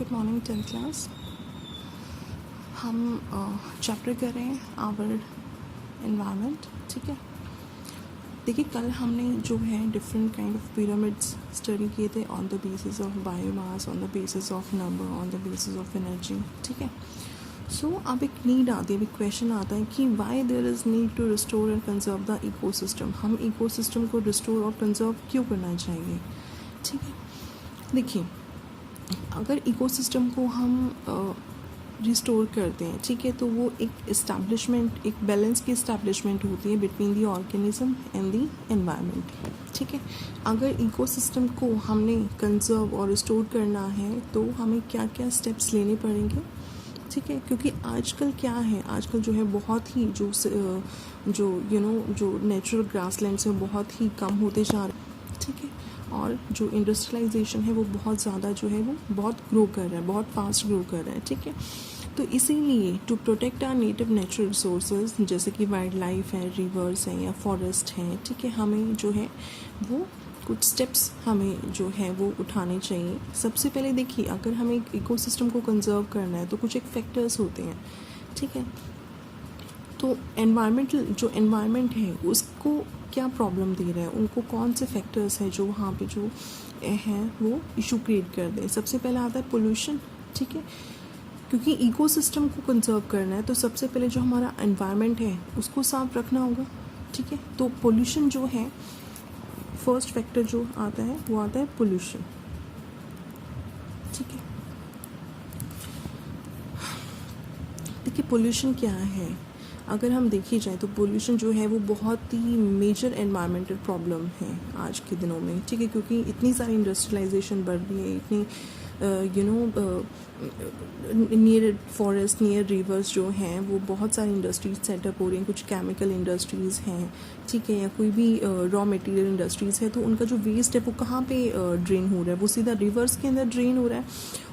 Good morning 10th class. हम chapter कर रहे हैं आवर एनवायरनमेंट। ठीक है, देखिए कल हमने जो है different kind of pyramids study किए थे on the basis of biomass, on the basis of number, on the basis of energy. ठीक है, सो अब एक नीड आती है, एक क्वेश्चन आता है कि why there is need to restore and conserve the ecosystem. हम इकोसिस्टम को रिस्टोर और कंजर्व क्यों करना चाहिए। ठीक है, देखिए अगर इकोसिस्टम को हम रिस्टोर करते हैं, ठीक है, तो वो एक इस्टेब्लिशमेंट, एक बैलेंस की इस्टेब्लिशमेंट होती है between the organism and the environment. ठीक है, अगर इकोसिस्टम को हमने कंजर्व और रिस्टोर करना है तो हमें क्या क्या स्टेप्स लेने पड़ेंगे। ठीक है, क्योंकि आजकल क्या है, आजकल जो है बहुत ही जो नेचुरल ग्रासलैंड्स हैं बहुत ही कम होते जा रहे हैं। ठीक है, और जो इंडस्ट्रियलाइजेशन है वो बहुत ज़्यादा जो है वो बहुत ग्रो कर रहा है, बहुत फास्ट ग्रो कर रहा है। ठीक है, तो इसीलिए to protect our native natural resources जैसे कि वाइल्ड लाइफ है, रिवर्स हैं या फॉरेस्ट हैं, ठीक है, हमें जो है वो कुछ स्टेप्स हमें जो है वो उठाने चाहिए। सबसे पहले देखिए अगर हमें इकोसिस्टम को कंजर्व करना है तो कुछ एक फैक्टर्स होते हैं। ठीक है, तो एनवायरमेंट है उसको क्या प्रॉब्लम दे रहा है, उनको कौन से फैक्टर्स हैं जो वहाँ पे जो हैं वो इशू क्रिएट कर दें। सबसे पहले आता है पोल्यूशन। ठीक है, क्योंकि इकोसिस्टम को कंजर्व करना है तो सबसे पहले जो हमारा एनवायरनमेंट है उसको साफ रखना होगा। ठीक है, तो पोल्यूशन जो है फर्स्ट फैक्टर जो आता है वो आता है पोल्यूशन। ठीक है, देखिए पोल्यूशन क्या है, अगर हम देखी जाए तो पोल्यूशन जो है वो बहुत ही मेजर एनवायरमेंटल प्रॉब्लम है आज के दिनों में। ठीक है, क्योंकि इतनी सारी इंडस्ट्रियलाइजेशन बढ़ रही है, इतनी नियर फॉरेस्ट, नियर रिवर्स जो हैं वो बहुत सारी इंडस्ट्रीज सेटअप हो रही हैं, कुछ केमिकल इंडस्ट्रीज़ हैं। ठीक है, या कोई भी रॉ मटेरियल इंडस्ट्रीज़ है तो उनका जो वेस्ट है वो कहाँ पे ड्रेन हो रहा है, वो सीधा रिवर्स के अंदर ड्रेन हो रहा है,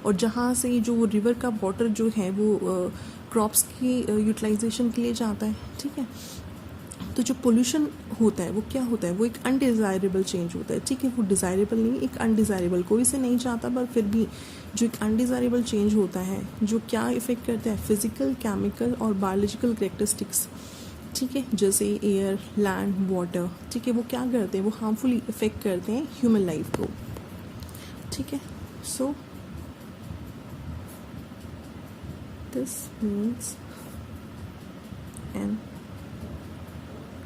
और जहाँ से जो रिवर का वाटर जो है वो क्रॉप्स की यूटिलाइजेशन के लिए जाता है। ठीक है, तो जो पोल्यूशन होता है वो क्या होता है, वो एक अनडिज़ायरेबल चेंज होता है। ठीक है, वो डिज़ायरेबल नहीं, एक अनडिज़ायरेबल, कोई से नहीं चाहता पर फिर भी जो एक अनडिज़ायरेबल चेंज होता है जो क्या इफ़ेक्ट करता है, फिजिकल, केमिकल और बायोलॉजिकल कैरेक्टरिस्टिक्स। ठीक है, जैसे एयर, लैंड, वाटर। ठीक है, वो क्या करते हैं, वो हार्मफुली इफ़ेक्ट करते हैं ह्यूमन लाइफ को। ठीक है, सो this means an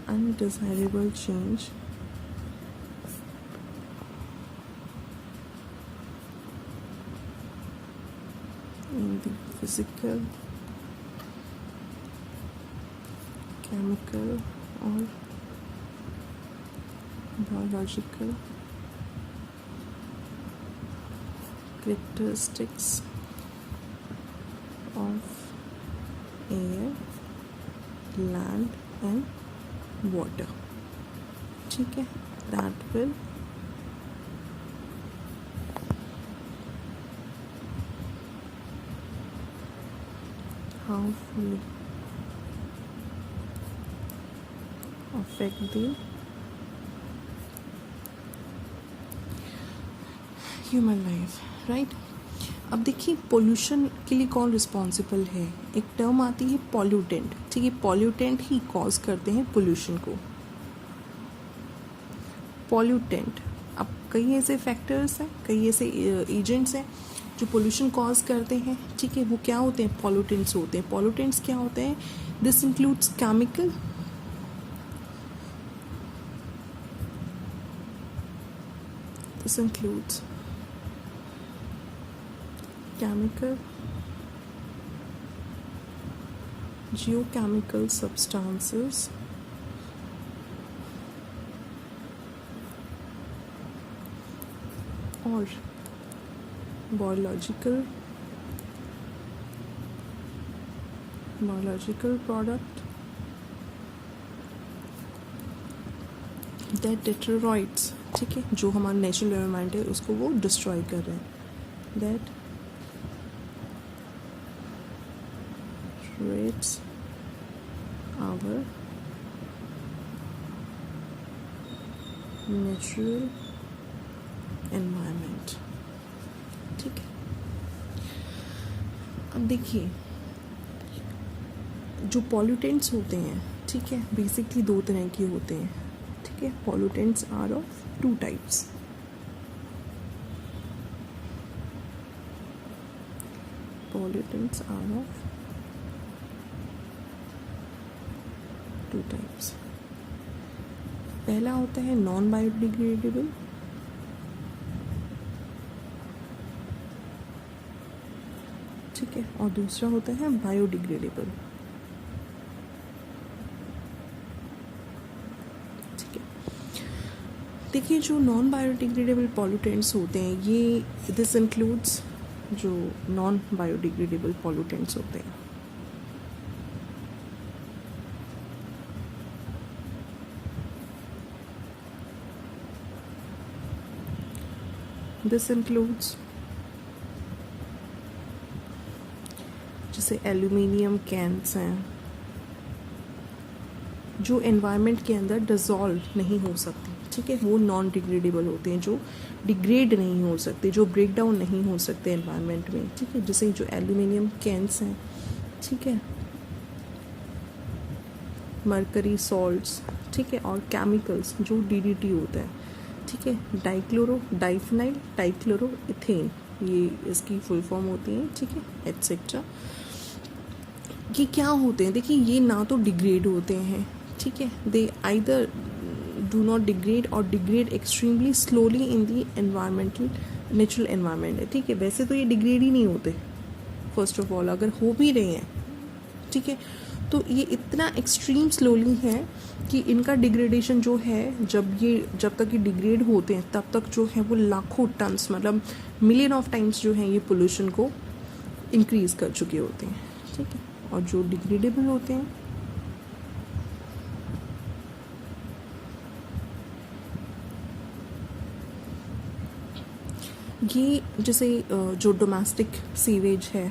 undesirable change in the physical, chemical or biological characteristics of air, land and water. ठीक है, that will harmfully affect the human life, right? अब देखिए पोल्यूशन के लिए कौन रिस्पॉन्सिबल है, एक टर्म आती है पॉल्यूटेंट। ठीक है, पॉल्यूटेंट ही कॉज करते हैं पोल्यूशन को। पॉल्यूटेंट, अब कई ऐसे फैक्टर्स हैं, कई ऐसे एजेंट्स हैं जो पोल्यूशन कॉज करते हैं। ठीक है, वो क्या होते हैं, पॉल्यूटेंट्स होते हैं। पॉल्यूटेंट्स क्या होते हैं, this includes chemical, this includes chemical, geochemical substances, और biological product that deteriorates। ठीक है, जो हमारा नेचुरल एनवायरनमेंट है उसको वो डिस्ट्रॉय कर रहे हैं, that deteriorates our natural environment। ठीक है, अब देखिए, जो पॉल्यूटेंट्स होते हैं, ठीक है, बेसिकली दो तरह के होते हैं, ठीक है। Pollutants are of two types. Pollutants are of two types. पहला होता है नॉन बायोडिग्रेडेबल, ठीक है, और दूसरा होता है बायोडिग्रेडेबल, ठीक है। देखिए, जो नॉन बायोडिग्रेडेबल पॉल्यूटेंट्स होते हैं, ये दिस इंक्लूड्स जो नॉन बायोडिग्रेडेबल पॉल्यूटेंट्स होते हैं। दिस इंक्लूड्स जैसे एल्यूमिनियम कैंस हैं, जो एनवायरनमेंट के अंदर डिसॉल्व नहीं हो सकती, ठीक है, वो नॉन डिग्रेडेबल होते हैं, जो डिग्रेड नहीं हो सकते, जो ब्रेक डाउन नहीं हो सकते एनवायरनमेंट में, ठीक है। जैसे जो एल्यूमिनियम कैंस हैं, ठीक है, मरकरी सॉल्ट्स, ठीक है, और केमिकल्स जो डीडीटी होता है, ठीक है, डाइक्लोरो डाइफिनाइल डाइक्लोरो इथेन, ये इसकी फुल फॉर्म होती है, ठीक है, एटसेट्रा। ये क्या होते हैं? देखिए, ये ना तो डिग्रेड होते हैं, ठीक है, दे आइदर डू नॉट डिग्रेड और degrade extremely slowly in the environmental natural environment है, ठीक है। वैसे तो ये डिग्रेड ही नहीं होते, फर्स्ट ऑफ ऑल, अगर हो भी रहे हैं, ठीक है, तो ये इतना एक्सट्रीम स्लोली है कि इनका डिग्रेडेशन जो है, जब तक ये डिग्रेड होते हैं तब तक जो है वो लाखों टन्स, मतलब मिलियन ऑफ टाइम्स जो है ये पोल्यूशन को इंक्रीज कर चुके होते हैं, ठीक है। और जो डिग्रेडेबल होते हैं, ये जैसे जो डोमेस्टिक सीवेज है,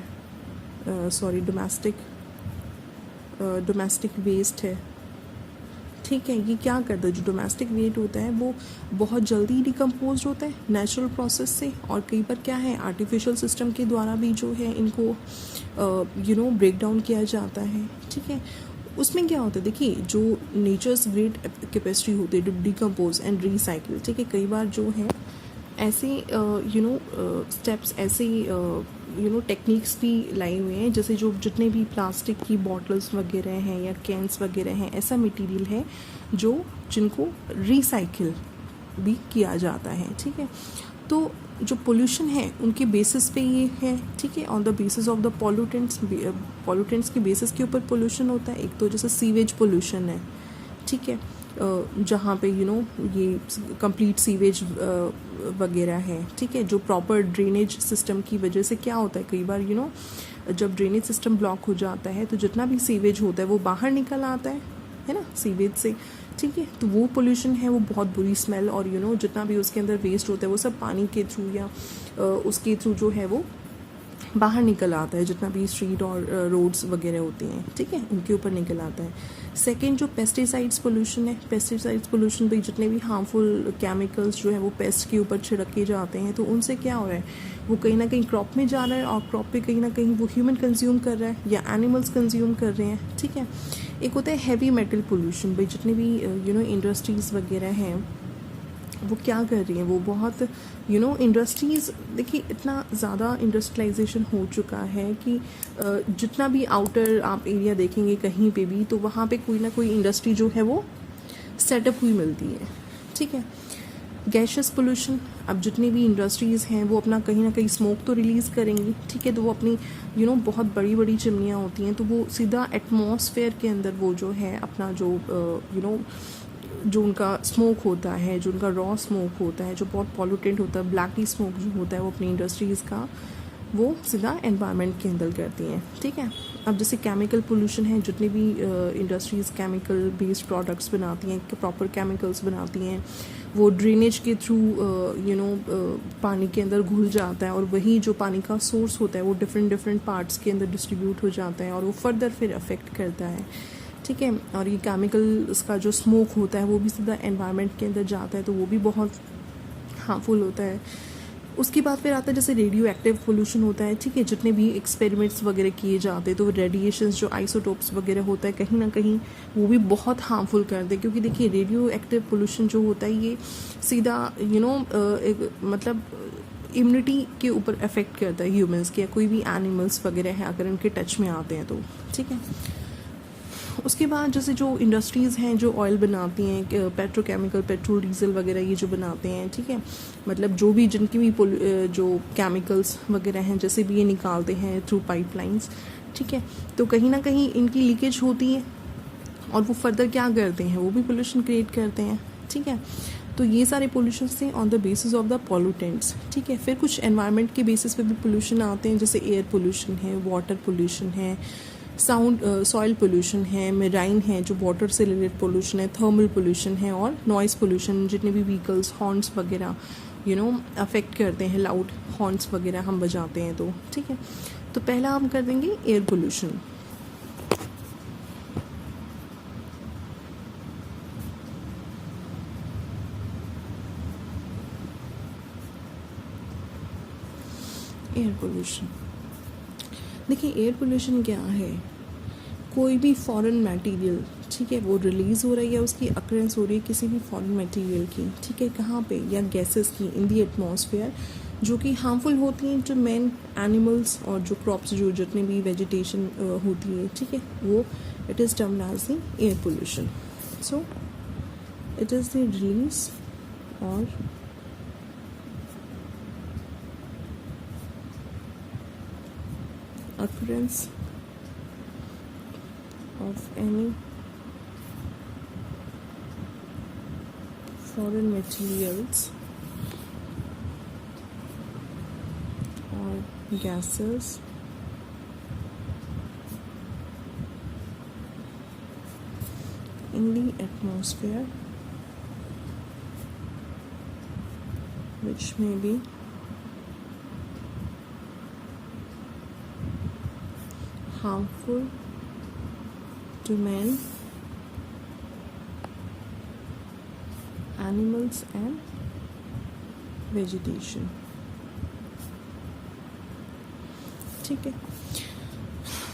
डोमेस्टिक वेस्ट है, ठीक है, ये क्या करता है? जो डोमेस्टिक वेस्ट होता है वो बहुत जल्दी डिकम्पोज होता है नेचुरल प्रोसेस से, और कई बार क्या है, आर्टिफिशियल सिस्टम के द्वारा भी जो है इनको ब्रेक डाउन किया जाता है, ठीक है। उसमें क्या होता है, देखिए, जो नेचर्स ग्रेट कैपेसिटी होती है टू डिकम्पोज एंड रिसाइकिल, ठीक है, कई बार जो है ऐसे स्टेप्स, ऐसे टेक्निक्स भी लाए हुए हैं, जैसे जो जितने भी प्लास्टिक की बॉटल्स वगैरह हैं या कैंस वगैरह हैं, ऐसा मटेरियल है जिनको रिसाइकिल भी किया जाता है, ठीक है। तो जो पोल्यूशन है उनके बेसिस पे ये है, ठीक है, on the basis of the pollutants के बेसिस के ऊपर पोल्यूशन होता है। एक तो जैसे सीवेज पोल्यूशन है, ठीक है, जहाँ पे ये कंप्लीट सीवेज वगैरह है, ठीक है, जो प्रॉपर ड्रेनेज सिस्टम की वजह से क्या होता है, कई बार जब ड्रेनेज सिस्टम ब्लॉक हो जाता है तो जितना भी सीवेज होता है वो बाहर निकल आता है ना, सीवेज से, ठीक है। तो वो पोल्यूशन है, वो बहुत बुरी स्मेल, और जितना भी उसके अंदर वेस्ट होता है वो सब पानी के थ्रू या उसके थ्रू जो है वो बाहर निकल आता है, जितना भी स्ट्रीट और रोड्स वगैरह होते हैं, ठीक है, उनके ऊपर निकल आता है। सेकेंड, जो पेस्टिसाइड्स पोल्यूशन है, पेस्टिसाइड्स पोल्यूशन पे जितने भी हार्मफुल केमिकल्स जो है वो पेस्ट के ऊपर छिड़के जाते हैं, तो उनसे क्या हो रहा है, वो कहीं ना कहीं क्रॉप में जा रहा है, और क्रॉप पे कहीं ना कहीं वो ह्यूमन कंज्यूम कर रहा है या एनिमल्स कंज्यूम कर रहे हैं, ठीक है। एक होता है हैवी मेटल पोल्यूशन, भाई जितने भी इंडस्ट्रीज़ वगैरह हैं वो क्या कर रही हैं, वो बहुत इंडस्ट्रीज़, देखिए, इतना ज़्यादा इंडस्ट्रियलाइजेशन हो चुका है कि जितना भी आउटर आप एरिया देखेंगे कहीं पे भी, तो वहाँ पे कोई ना कोई इंडस्ट्री जो है वो सेटअप हुई मिलती है, ठीक है। गैशियस पोल्यूशन, अब जितनी भी इंडस्ट्रीज़ हैं वो अपना कहीं ना कहीं स्मोक तो रिलीज़ करेंगी, ठीक है, तो वो अपनी बहुत बड़ी बड़ी चिमनियाँ होती हैं, तो वो सीधा एटमॉस्फेयर के अंदर वो जो है अपना जो उनका स्मोक होता है, जो उनका रॉ स्मोक होता है, जो बहुत पॉल्यूटेंट होता है, ब्लैकी स्मोक जो होता है, वो अपनी इंडस्ट्रीज़ का वो सीधा एनवायरनमेंट के अंदर करती हैं, ठीक है। अब जैसे केमिकल पोल्यूशन है, जितनी भी इंडस्ट्रीज़ केमिकल बेस्ड प्रोडक्ट्स बनाती हैं, प्रॉपर केमिकल्स बनाती हैं, वो ड्रेनेज के थ्रू पानी के अंदर घुल जाता है, और वही जो पानी का सोर्स होता है वो डिफरेंट पार्ट्स के अंदर डिस्ट्रीब्यूट हो जाता है, और वो फर्दर फिर अफेक्ट करता है, ठीक है। और ये केमिकल इसका जो स्मोक होता है वो भी सीधा एनवायरनमेंट के अंदर जाता है, तो वो भी बहुत हार्मफुल होता है। उसके बाद फिर आता है जैसे रेडियो एक्टिव पोल्यूशन होता है, ठीक है, जितने भी एक्सपेरिमेंट्स वगैरह किए जाते हैं तो रेडिएशंस जो आइसोटोप्स वगैरह होता है कहीं ना कहीं वो भी बहुत हार्मफुल कर दे, क्योंकि देखिए रेडियो एक्टिव पोल्यूशन जो होता है ये सीधा मतलब इम्यूनिटी के ऊपर अफेक्ट करता है ह्यूमंस के या कोई भी एनिमल्स वगैरह है अगर उनके टच में आते हैं तो, ठीक है। उसके बाद जैसे जो इंडस्ट्रीज़ हैं जो ऑयल बनाती हैं, पेट्रोकेमिकल, पेट्रोल डीजल वगैरह ये जो बनाते हैं, ठीक है, मतलब जो भी जिनकी भी जो केमिकल्स वगैरह हैं जैसे भी ये निकालते हैं थ्रू पाइपलाइंस, ठीक है, तो कहीं ना कहीं इनकी लीकेज होती है और वो फर्दर क्या करते हैं, वो भी पोल्यूशन क्रिएट करते हैं, ठीक है। तो ये सारे पोल्यूशन थे on the basis of the pollutants, ठीक है। फिर कुछ एनवायरनमेंट के बेसिस पे भी पोल्यूशन आते हैं, जैसे एयर पोल्यूशन है, वाटर पोल्यूशन है, सॉइल पोल्यूशन है, मेराइन है जो वाटर से रिलेटेड पोल्यूशन है, थर्मल पोल्यूशन है, और नॉइज़ पोल्यूशन जितने भी व्हीकल्स हॉर्न्स वगैरह अफेक्ट करते हैं, लाउड हॉर्न्स वगैरह हम बजाते हैं तो, ठीक है। तो पहला हम कर देंगे एयर पोल्यूशन। एयर पोल्यूशन, देखिए एयर पोल्यूशन क्या है, कोई भी फॉरेन मटेरियल, ठीक है, वो रिलीज़ हो रही है, उसकी अक्रेंस हो रही है किसी भी फॉरेन मटेरियल की, ठीक है, कहाँ पे, या गैसेस की इन दी एटमॉस्फेयर जो कि हार्मफुल होती हैं टू मैन, एनिमल्स और जो क्रॉप्स जो जितने भी वेजिटेशन होती है, ठीक है, वो it is termed as the air pollution. So it is the release और occurrence of any foreign materials or gases in the atmosphere which may be harmful to man, animals and vegetation, ठीक है।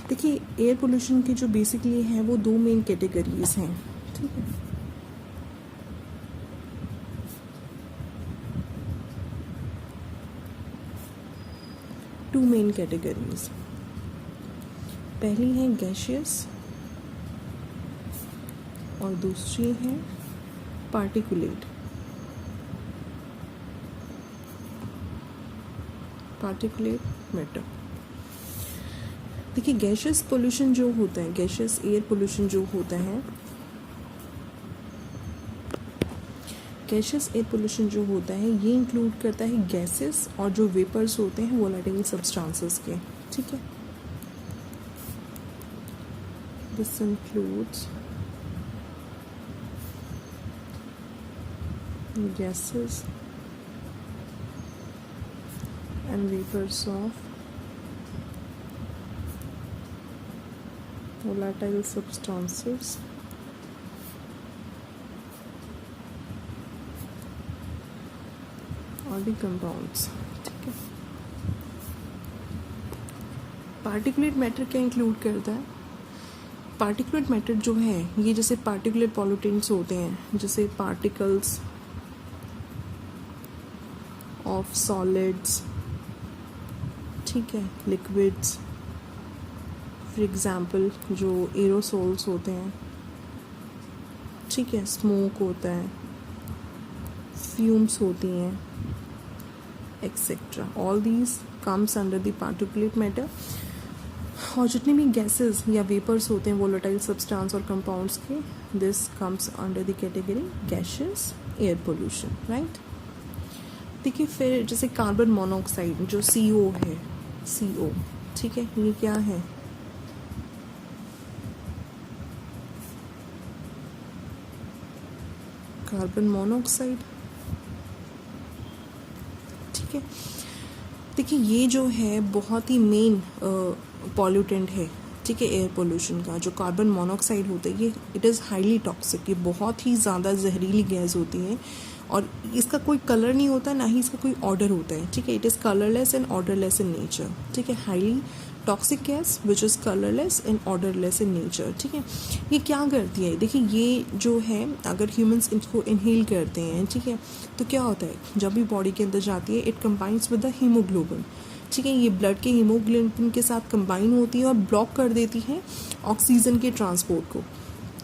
देखिए air pollution के जो basically हैं वो दो main categories हैं, ठीक है। टू मेन कैटेगरीज, पहली है गैशियस और दूसरी है पार्टिकुलेट मैटर। देखिए गैशियस पोल्यूशन जो होता है, गैशियस एयर पोल्यूशन जो होता है, गैशियस एयर पोल्यूशन जो होता है ये इंक्लूड करता है गैसेस और जो वेपर्स होते हैं वोलेटाइल सब्सटेंसेस के, ठीक है। This includes gases and vapors of volatile substances or the compounds, ठीक है। पार्टिकुलेट मैटर क्या इंक्लूड करता है, पार्टिकुलेट मैटर जो है ये जैसे पार्टिकुलेट पॉल्यूटेंट्स होते हैं, जैसे पार्टिकल्स ऑफ सॉलिड्स, ठीक है, लिक्विड्स, फॉर एग्जांपल जो एरोसोल्स होते हैं, ठीक है, स्मोक होता है, फ्यूम्स होती हैं, etcetera, all these comes under the particulate matter. और जितने भी गैसेस या वेपर्स होते हैं वोलेटाइल सब्सटेंस और कंपाउंड्स के, this comes under the category gaseous air pollution, right. देखिए फिर जैसे कार्बन मोनोऑक्साइड जो CO है, CO, ठीक है, ये क्या है, कार्बन मोनोऑक्साइड, ठीक है। देखिए ये जो है बहुत ही मेन पॉल्यूटेंट है, ठीक है, एयर पोल्यूशन का। जो कार्बन मोनोऑक्साइड होता है ये इट इज़ हाईली टॉक्सिक, ये बहुत ही ज़्यादा जहरीली गैस होती है और इसका कोई कलर नहीं होता, ना ही इसका कोई ऑर्डर होता है, ठीक है। It is colourless and odourless in nature, ठीक है। Highly toxic gas which is colourless and odourless in nature, ठीक है। ये क्या करती है, देखिए ये जो है अगर ह्यूमंस इसको इनहेल करते हैं, ठीक है, तो क्या होता है, जब भी बॉडी के अंदर जाती है it combines with the haemoglobin, ठीक है। ये ब्लड के हीमोग्लोबिन के साथ कंबाइन होती है और ब्लॉक कर देती है ऑक्सीजन के ट्रांसपोर्ट को,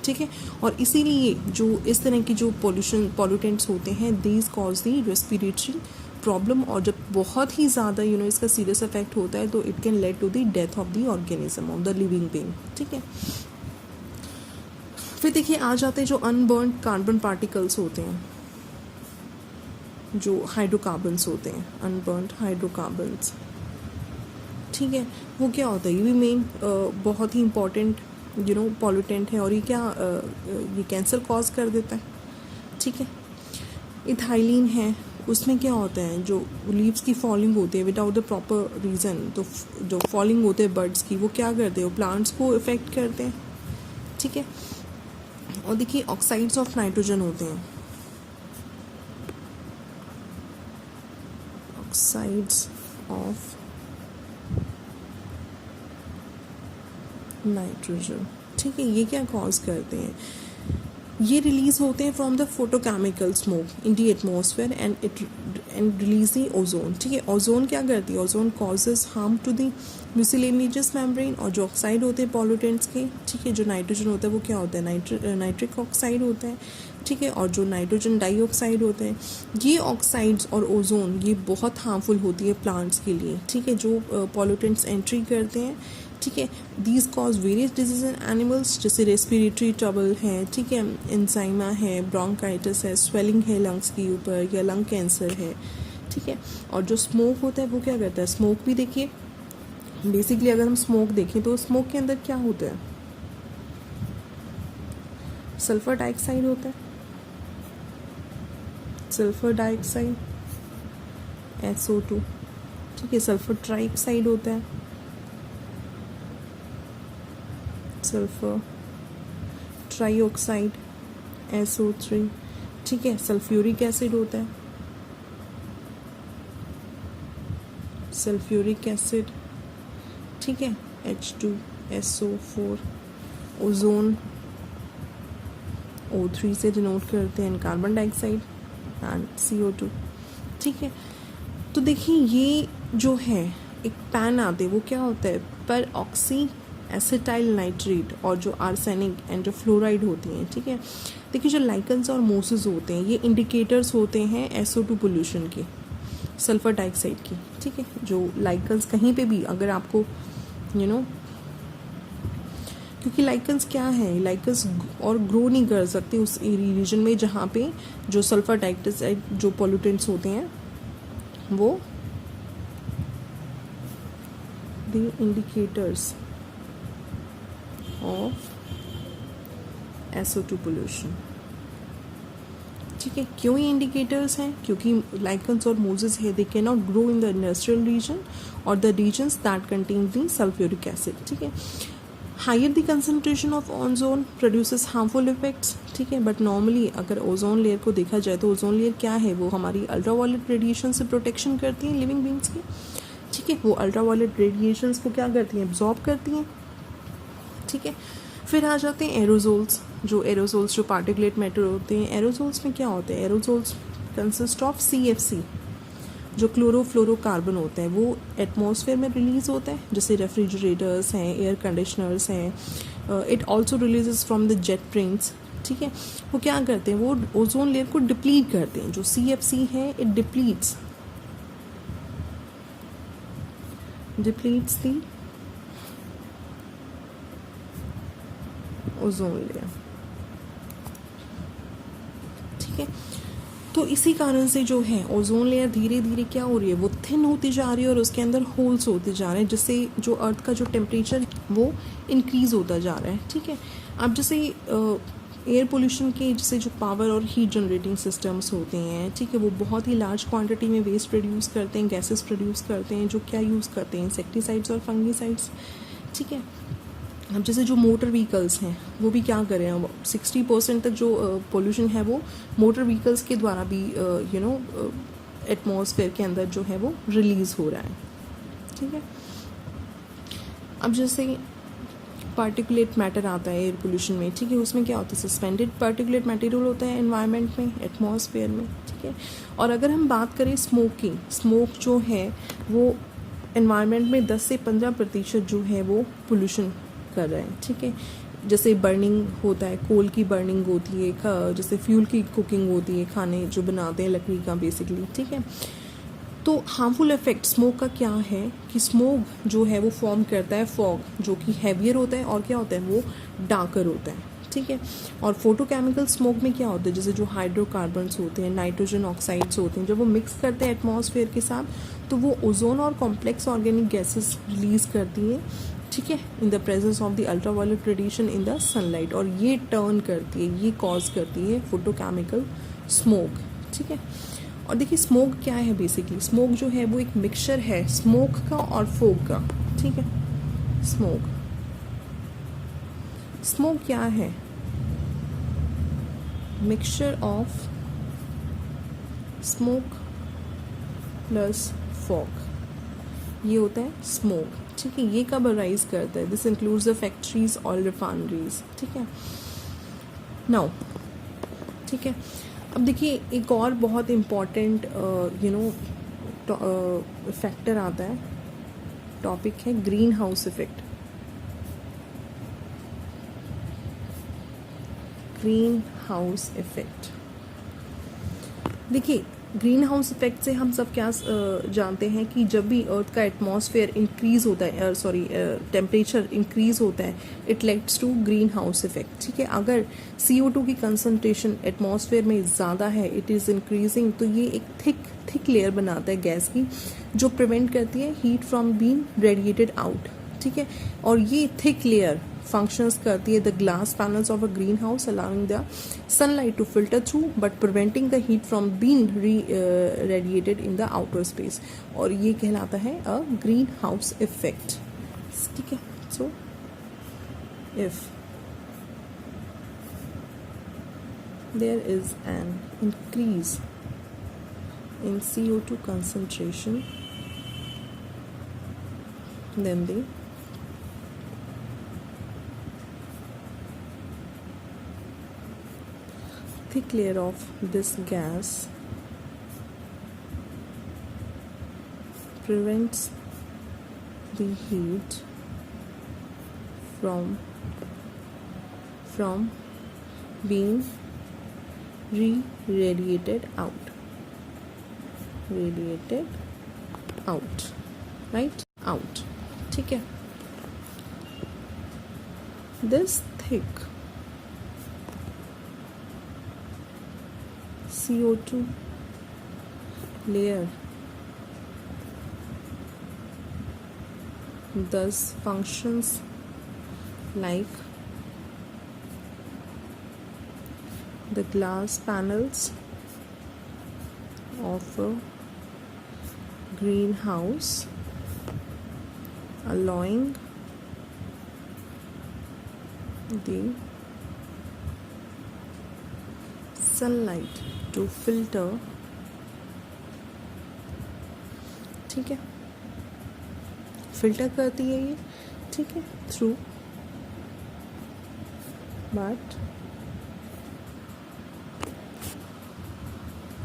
ठीक है। और इसीलिए जो इस तरह की जो पॉल्यूटेंट्स होते हैं these cause the respiratory problem, और जब बहुत ही ज़्यादा इसका सीरियस इफेक्ट होता है तो it can lead to the death of the organism, of the living being, ठीक है। फिर देखिए आ जाते हैं जो अनबर्न कार्बन पार्टिकल्स होते हैं, जो हाइड्रोकार्बन्स होते हैं, अनबर्न हाइड्रोकार्बन्स, ठीक है। वो क्या होता है, ये भी मेन बहुत ही इंपॉर्टेंट पॉल्यूटेंट है, और ये क्या ये कैंसर कॉज कर देता है, ठीक है। इथाइलिन है, उसमें क्या होता है, जो लीव्स की फॉलिंग होती है विदाउट द प्रॉपर रीज़न, तो जो फॉलिंग होते हैं बर्ड्स की, वो क्या करते हैं, वो प्लांट्स को इफेक्ट करते हैं, ठीक है। और देखिए ऑक्साइड्स ऑफ नाइट्रोजन होते हैं, ऑक्साइड्स ऑफ नाइट्रोजन, ठीक है। ये क्या कॉज करते हैं, ये रिलीज होते हैं from the photochemical smoke in the atmosphere and release the ozone, ठीक है। ओजोन क्या करती है, ozone causes harm to the mucilaginous membrane, और जो ऑक्साइड होते हैं पॉल्यूटेंट्स के, ठीक है, जो नाइट्रोजन होता है वो क्या होता है, नाइट्रिक ऑक्साइड होता है, ठीक है, और जो नाइट्रोजन डाइऑक्साइड होते हैं, ये ऑक्साइड्स और ओजोन ये बहुत हार्मफुल होती है प्लांट्स के लिए, ठीक है, जो पॉल्यूटेंट्स एंट्री करते हैं, ठीक है। These cause various disease in animals, जैसे रेस्पिरेटरी ट्रबल है, ठीक है, इंजाइमा है, ब्रोंकाइटिस है, स्वेलिंग है लंग्स के ऊपर, या लंग कैंसर है, ठीक है। और जो स्मोक होता है वो क्या करता है, स्मोक भी देखिए बेसिकली अगर हम स्मोक देखें तो स्मोक के अंदर क्या होता है, सल्फर डाइऑक्साइड होता है, सल्फर डाइऑक्साइड SO2, ठीक है, सल्फर ट्राइऑक्साइड होता है, सल्फर ट्राइऑक्साइड SO3, ठीक है, सल्फ्यूरिक एसिड होता है, सल्फ्यूरिक एसिड, ठीक है, H2SO4, ओजोन O3 से डिनोट करते हैं, कार्बन डाइऑक्साइड एंड CO2, ठीक है। तो देखिए ये जो है एक पैन आते हैं, वो क्या होता है, पर ऑक्सी एसिटाइल नाइट्रेट और जो आर्सेनिक एंड जो फ्लोराइड होती हैं, ठीक है। देखिए जो लाइकन्स और मोसेस होते हैं ये इंडिकेटर्स होते हैं SO2 पोल्यूशन के, सल्फर डाइऑक्साइड की, ठीक है। जो लाइकन्स कहीं पे भी अगर आपको क्योंकि लाइकन्स क्या है, लाइकन्स और ग्रो नहीं कर सकते उस रीजन में जहाँ पे जो सल्फर डाइऑक्साइड जो पोल्यूटेंट्स होते हैं वो the indicators of SO2 pollution, ठीक है। क्यों ये इंडिकेटर्स हैं, क्योंकि लाइकन्स और मोजेस है they can not grow in the industrial region और the regions that contain the sulphuric acid, ठीक है। Higher the concentration of ozone produces harmful effects, ठीक है। बट नॉर्मली अगर ओजोन लेयर को देखा जाए तो ओजोन लेयर क्या है, वो हमारी अल्ट्रावायलेट रेडिएशन से प्रोटेक्शन करती है लिविंग बींग्स की, ठीक है। वो अल्ट्रावायलेट रेडिएशंस को क्या करती हैं, एब्जॉर्ब करती हैं, ठीक है। फिर आ जाते हैं एरोजोल्स, जो पार्टिकुलेट मैटर होते हैं। एरोजोल्स में क्या होते हैं, एरोजोल्स कंसिस्ट ऑफ CFC, जो क्लोरोफ्लोरोकार्बन होते हैं, वो एटमॉस्फेयर में रिलीज होता है, जैसे रेफ्रिजरेटर्स हैं, एयर कंडीशनर्स हैं। It also releases from the jet planes, ठीक है। वो क्या करते हैं, वो ओजोन लेयर को डिप्लीट करते हैं। जो CFC है इट डिप्लीट्स दी ओजोन लेयर, ठीक है। तो इसी कारण से जो है ओजोन लेयर धीरे धीरे क्या हो रही है, वो थिन होती जा रही है और उसके अंदर होल्स होते जा रहे हैं, जिससे जो अर्थ का जो टेम्परेचर है वो इंक्रीज होता जा रहा है, ठीक है। अब जैसे एयर पोल्यूशन के जैसे जो पावर और हीट जनरेटिंग सिस्टम्स होते हैं, ठीक है, वो बहुत ही लार्ज क्वांटिटी में वेस्ट प्रोड्यूस करते हैं, गैसेस प्रोड्यूस करते हैं, जो क्या यूज़ करते हैं, इंसेक्टिसाइड्स और फंगिसाइड्स, ठीक है। अब जैसे जो मोटर व्हीकल्स हैं वो भी क्या कर रहे हैं, 60% तक जो पोल्यूशन है वो मोटर व्हीकल्स के द्वारा भी एटमॉस्फेयर के अंदर जो है वो रिलीज़ हो रहा है, ठीक है। अब जैसे पार्टिकुलेट मैटर आता है एयर पोल्यूशन में, ठीक है, उसमें क्या होता है, सस्पेंडेड पार्टिकुलेट मटेरियल होता है एनवायरनमेंट में, एटमॉस्फेयर में, ठीक है। और अगर हम बात करें स्मोक की, स्मोक जो है वो एनवायरनमेंट में 10 से 15% जो है वो पोल्यूशन कर रहा है, ठीक है। जैसे बर्निंग होता है, कोल की बर्निंग होती है, जैसे फ्यूल की कुकिंग होती है, खाने जो बनाते हैं लकड़ी का बेसिकली, ठीक है। तो हार्मफुल इफेक्ट स्मोक का क्या है कि स्मोक जो है वो फॉर्म करता है फॉग, जो कि हैवियर होता है और क्या होता है वो डार्कर होता है, ठीक है। और फोटोकेमिकल स्मोक में क्या होता है, जैसे जो हाइड्रोकार्बन्स होते हैं, नाइट्रोजन ऑक्साइड्स होते हैं, जब वो मिक्स करते हैं एटमॉस्फेयर के साथ तो वो ओजोन और कॉम्प्लेक्स ऑर्गेनिक गैसेस रिलीज करती है, ठीक है, in the presence of the ultraviolet radiation in the sunlight, और ये टर्न करती है, ये कॉज करती है फोटोकेमिकल स्मोक, ठीक है। और देखिए स्मोक क्या है, बेसिकली स्मोक जो है वो एक मिक्सचर है स्मोक का और फोग का, ठीक है। स्मोक क्या है, mixture of smoke plus fog, ये होता है स्मोक, ठीक है। ये कब अराइज करता है, दिस इंक्लूड्स द फैक्ट्रीज और रिफाइनरीज, ठीक है। नाउ ठीक है, अब देखिए एक और बहुत इम्पॉर्टेंट फैक्टर आता है, टॉपिक है green house effect. Green house effect, देखिए ग्रीन हाउस इफेक्ट से हम सब क्या जानते हैं कि जब भी अर्थ का एटमॉस्फेयर इंक्रीज होता है, टेम्परेचर इंक्रीज होता है, it leads to greenhouse effect, ठीक है। अगर CO2 की कंसंट्रेशन एटमॉस्फेयर में ज़्यादा है, इट इज़ इंक्रीजिंग, तो ये एक थिक लेयर बनाता है गैस की, जो प्रिवेंट करती है heat from being radiated out, ठीक है। और ये थिक लेयर functions करती है the glass panels of a greenhouse, allowing the sunlight to filter through but preventing the heat from being radiated in the outer space, और ये कहलाता है अ ग्रीन हाउस इफेक्ट, ठीक है। So if there is an increase in CO2 concentration, then the thick layer of this gas prevents the heat from being radiated out, right, out, ठीक है। this thick CO2 layer thus functions like the glass panels of a greenhouse, allowing the sunlight to filter, ठीक है, filter करती है ये, ठीक है, through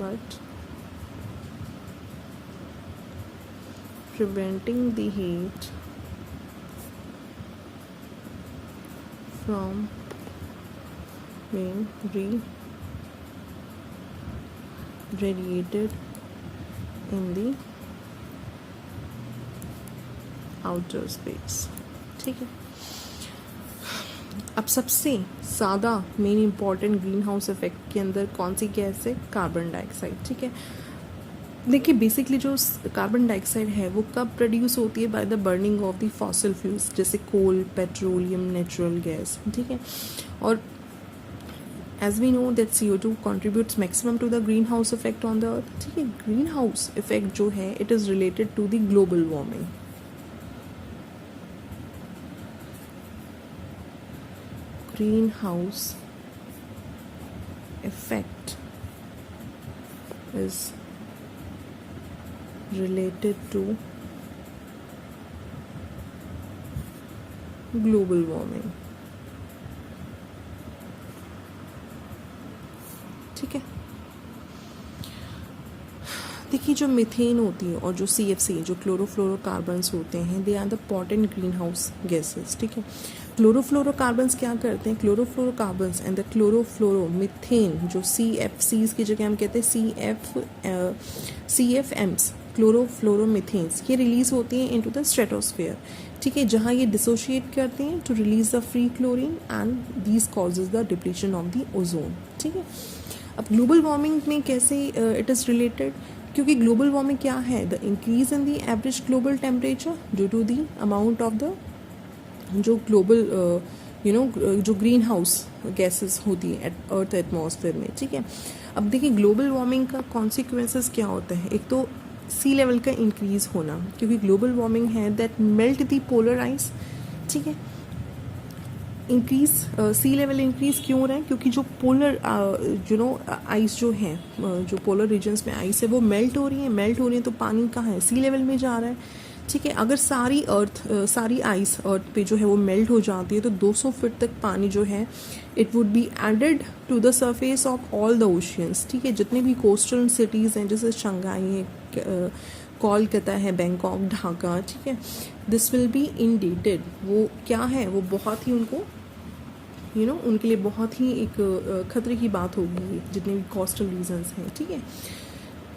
but preventing the heat from being radiated in the outer space, ठीक है। अब सबसे ज़्यादा main important green house effect के अंदर कौन सी गैस है, कार्बन डाइऑक्साइड, ठीक है। देखिए बेसिकली जो कार्बन डाइऑक्साइड है वो कब प्रोड्यूस होती है, by the burning of the fossil fuels, जैसे कोल, पेट्रोलियम, नेचुरल गैस, ठीक है। और as we know that CO2 contributes maximum to the greenhouse effect on the earth, ठीक है। ग्रीन हाउस इफेक्ट जो है it is related to the global warming, greenhouse effect is related to global warming. ठीक है, देखिए जो methane होती है और जो CFC जो क्लोरोफ्लोरोकार्बन्स होते हैं, they are the potent greenhouse gases. ठीक है, क्लोरोफ्लोरोकार्बन्स क्या करते हैं, क्लोरोफ्लोरोकार्बन्स एंड द क्लोरोफ्लोरोमीथेन जो CFCs की जगह हम कहते हैं CFMs क्लोरोफ्लोरोमीथेन्स, ये रिलीज होती हैं इनटू द स्ट्रेटोस्फेयर. ठीक है, जहाँ ये डिसोशिएट करते हैं to release the free chlorine and these causes the depletion of the ozone. ठीक है, अब ग्लोबल वार्मिंग में कैसे इट इज़ रिलेटेड, क्योंकि ग्लोबल वार्मिंग क्या है, the increase in the average global temperature due to the amount of the जो global जो ग्रीन हाउस गैसेस होती है अर्थ एटमॉस्फेयर में. ठीक है, अब देखिए ग्लोबल वार्मिंग का कॉन्सिक्वेंसेस क्या होता है. एक तो सी लेवल का इंक्रीज होना, क्योंकि ग्लोबल वार्मिंग है that melt the polar ice. ठीक है, इंक्रीज सी लेवल इंक्रीज क्यों हो रहा है, क्योंकि जो पोलर आइस जो है, जो पोलर रीजन्स में आइस है वो मेल्ट हो रही है, तो पानी कहाँ है, सी लेवल में जा रहा है. ठीक है, अगर सारी आइस अर्थ पे जो है वो मेल्ट हो जाती है तो 200 फीट तक पानी जो है it would be added to the surface of all the oceans. ठीक है, जितने भी कोस्टल सिटीज़ हैं जैसे शंघाई है, कोलकाता है, बैंकॉक, ढाका. ठीक है, दिस विल बी इनडेटेड. वो क्या है, वो बहुत ही उनको उनके लिए बहुत ही एक खतरे की बात होगी जितने भी कोस्टल रीजन्स हैं. ठीक है,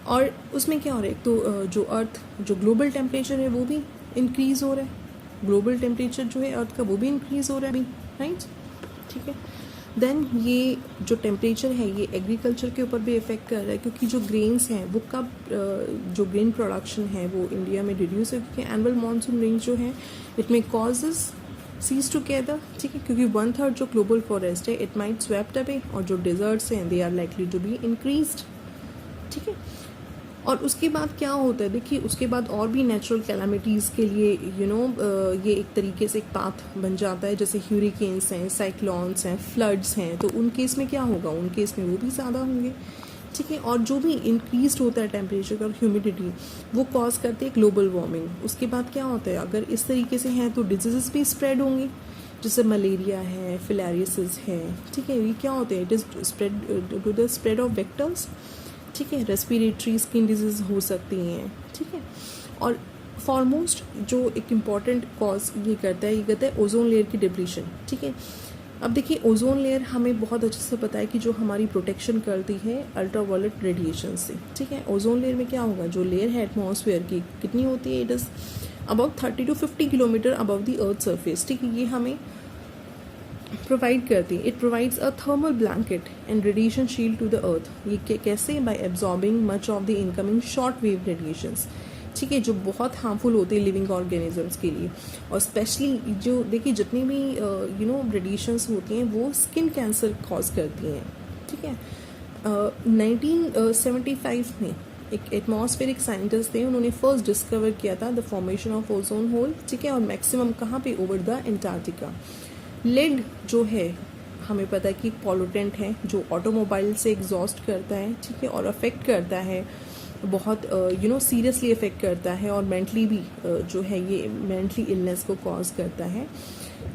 और उसमें क्या हो रहा है, तो जो ग्लोबल टेम्परेचर है वो भी इंक्रीज़ हो रहा है, ग्लोबल टेम्परेचर जो है अर्थ का वो भी इंक्रीज़ हो रहा है अभी, राइट. ठीक है, देन ये जो टेम्परेचर है ये एग्रीकल्चर के ऊपर भी इफेक्ट कर रहा है, क्योंकि जो ग्रेन्स हैं वो कब जो ग्रेन प्रोडक्शन है वो इंडिया में रिड्यूस है, क्योंकि एनुअल मानसून रेंज जो है it may causes seize together. ठीक है, क्योंकि 1/3 जो ग्लोबल फॉरेस्ट है इट माइट स्वेप्ट अवे, और जो डेजर्ट्स हैं they are likely to be increased. ठीक है, और उसके बाद क्या होता है, देखिए उसके बाद और भी नेचुरल कैलामिटीज़ के लिए ये एक तरीके से एक पाथ बन जाता है, जैसे ह्यूरिकेन्स हैं, साइक्लोन्स हैं, फ्लड्स हैं. तो उन केस में क्या होगा, उन केस में वो भी ज़्यादा होंगे. ठीक है, और जो भी इंक्रीज होता है टेम्परेचर और ह्यूमिडिटी वो कॉज करते हैं ग्लोबल वार्मिंग. उसके बाद क्या होता है, अगर इस तरीके से हैं तो डिजीज़ भी स्प्रेड होंगी, जैसे मलेरिया है, फिलेरियसिस है. ठीक है, ये क्या होते हैं, it is spread to the spread of vectors. ठीक है, रेस्पिरेटरी स्किन डिजीज हो सकती हैं. ठीक है, और फॉरमोस्ट जो एक इम्पॉर्टेंट कॉज ये करता है ओजोन लेयर की डिप्लीशन. ठीक है, अब देखिए ओजोन लेयर हमें बहुत अच्छे से पता है कि जो हमारी प्रोटेक्शन करती है अल्ट्रावायलेट रेडिएशन से. ठीक है, ओजोन लेयर में क्या होगा, जो लेयर है एटमॉस्फेयर की कितनी होती है, it is about 30 to 50 kilometre above the earth surface. ठीक है, ये हमें प्रोवाइड करती है. It provides a thermal blanket and radiation shield to the earth. ये कैसे, by absorbing much of the incoming short wave radiations. ठीक है, जो बहुत हार्मफुल होते हैं लिविंग ऑर्गेनिजम्स के लिए, और स्पेशली जो देखिए जितनी भी रेडिएशंस होती हैं वो स्किन कैंसर कॉज करती हैं. ठीक है, 1975 में एक एटमॉस्फेरिक साइंटिस्ट थे, उन्होंने फर्स्ट डिस्कवर किया था the formation of ozone hole. ठीक है, और मैक्सिमम कहाँ पे, ओवर द एंटार्क्टिका. लेड जो है हमें पता है कि पॉल्यूटेंट है जो ऑटोमोबाइल से एग्जॉस्ट करता है. ठीक है, और अफेक्ट करता है बहुत सीरियसली अफेक्ट करता है, और मेंटली भी जो है ये मेंटली इलनेस को कॉज करता है.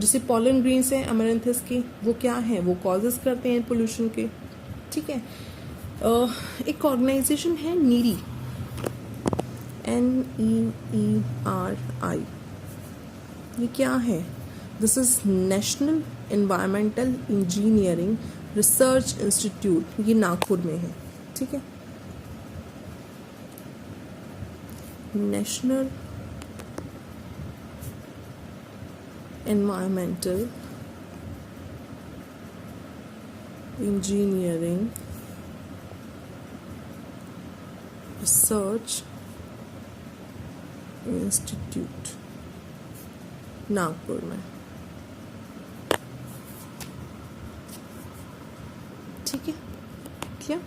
जैसे पॉलन ग्रेन्स हैं अमरंथस के, वो क्या है, वो कॉजेस करते हैं पोल्यूशन के. ठीक है, एक ऑर्गेनाइजेशन है नीरी, NEERI. ये क्या है, this is national environmental engineering research institute, ये नागपुर में है. ठीक है, national environmental engineering research institute Nagpur में. ठीक है, क्लियर.